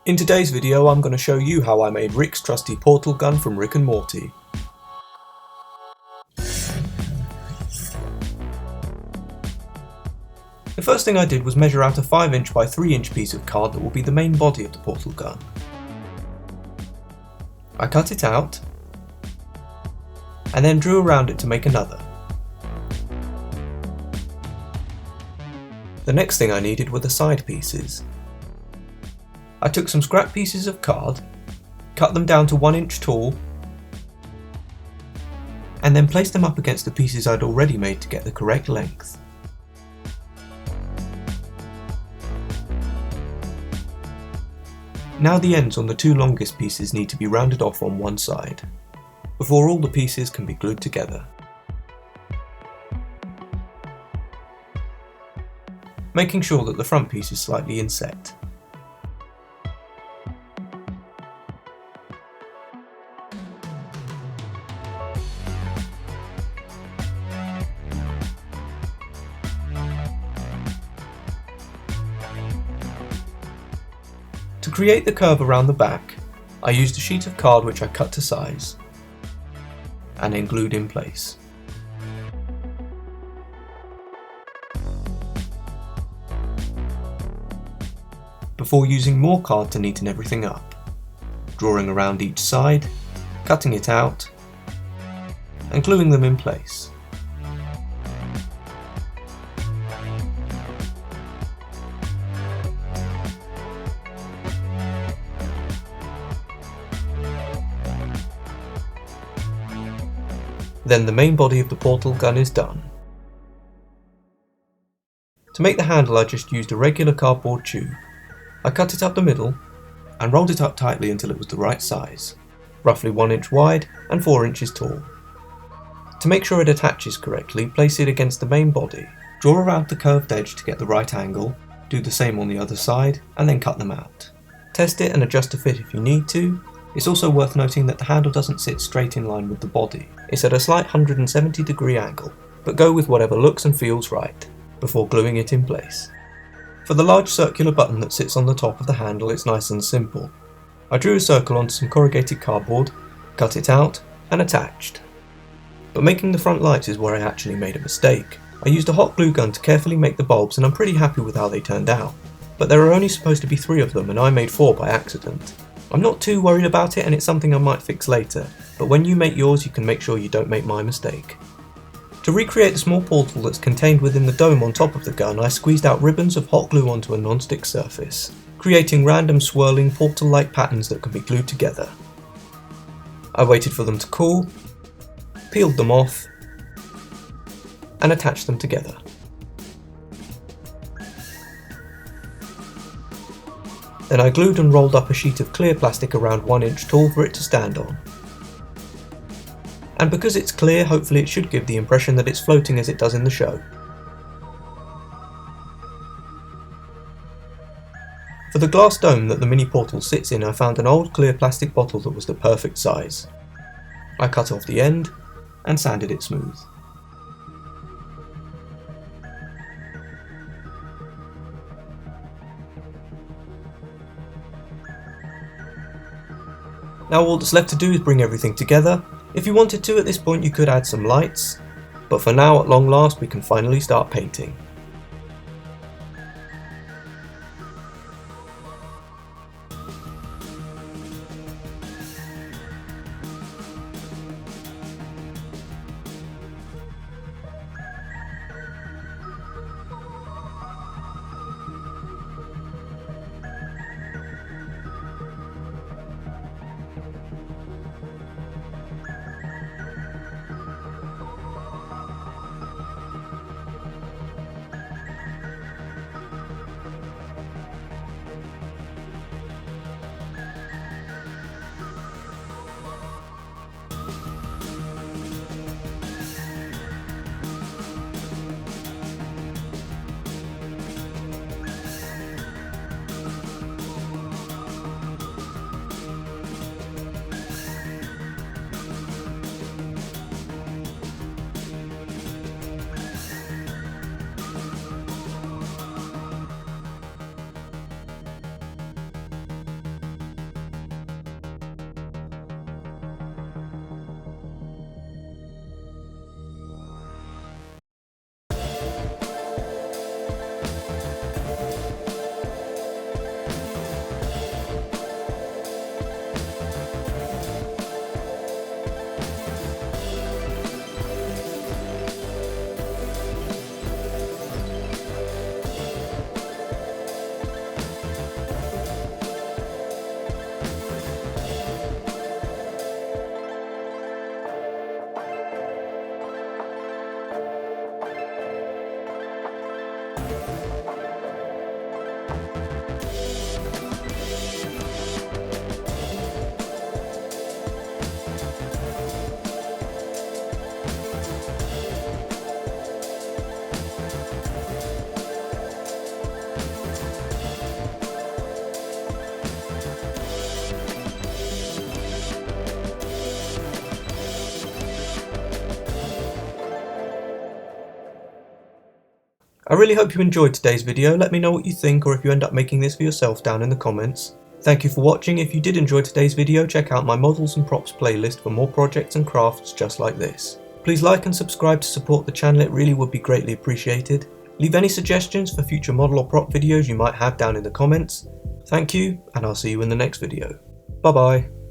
In today's video I'm going to show you how I made Rick's trusty portal gun from Rick and Morty. The first thing I did was measure out a 5" by 3" piece of card that will be the main body of the portal gun. I cut it out and then drew around it to make another. The next thing I needed were the side pieces. I took some scrap pieces of card, cut them down to 1" tall, and then placed them up against the pieces I'd already made to get the correct length. Now the ends on the two longest pieces need to be rounded off on one side, before all the pieces can be glued together. Making sure that the front piece is slightly inset. To create the curve around the back, I used a sheet of card which I cut to size and then glued in place. Before using more card to neaten everything up, drawing around each side, cutting it out, and gluing them in place. Then the main body of the portal gun is done. To make the handle I just used a regular cardboard tube. I cut it up the middle and rolled it up tightly until it was the right size, roughly 1" wide and 4" tall. To make sure it attaches correctly, place it against the main body, draw around the curved edge to get the right angle, do the same on the other side, and then cut them out. Test it and adjust to fit if you need to. It's also worth noting that the handle doesn't sit straight in line with the body. It's at a slight 170-degree angle, but go with whatever looks and feels right, before gluing it in place. For the large circular button that sits on the top of the handle, it's nice and simple. I drew a circle onto some corrugated cardboard, cut it out, and attached. But making the front lights is where I actually made a mistake. I used a hot glue gun to carefully make the bulbs and I'm pretty happy with how they turned out. But there are only supposed to be 3 of them and I made 4 by accident. I'm not too worried about it and it's something I might fix later, but when you make yours you can make sure you don't make my mistake. To recreate the small portal that's contained within the dome on top of the gun, I squeezed out ribbons of hot glue onto a non-stick surface, creating random swirling portal-like patterns that can be glued together. I waited for them to cool, peeled them off, and attached them together. Then I glued and rolled up a sheet of clear plastic around 1" tall for it to stand on. And because it's clear, hopefully it should give the impression that it's floating as it does in the show. For the glass dome that the mini portal sits in, I found an old clear plastic bottle that was the perfect size. I cut off the end and sanded it smooth. Now all that's left to do is bring everything together. If you wanted to at this point you could add some lights, but for now at long last we can finally start painting. I really hope you enjoyed today's video. Let me know what you think, or if you end up making this for yourself, down in the comments. Thank you for watching. If you did enjoy today's video, check out my models and props playlist for more projects and crafts just like this. Please like and subscribe to support the channel, it really would be greatly appreciated. Leave any suggestions for future model or prop videos you might have down in the comments. Thank you, and I'll see you in the next video. Bye bye.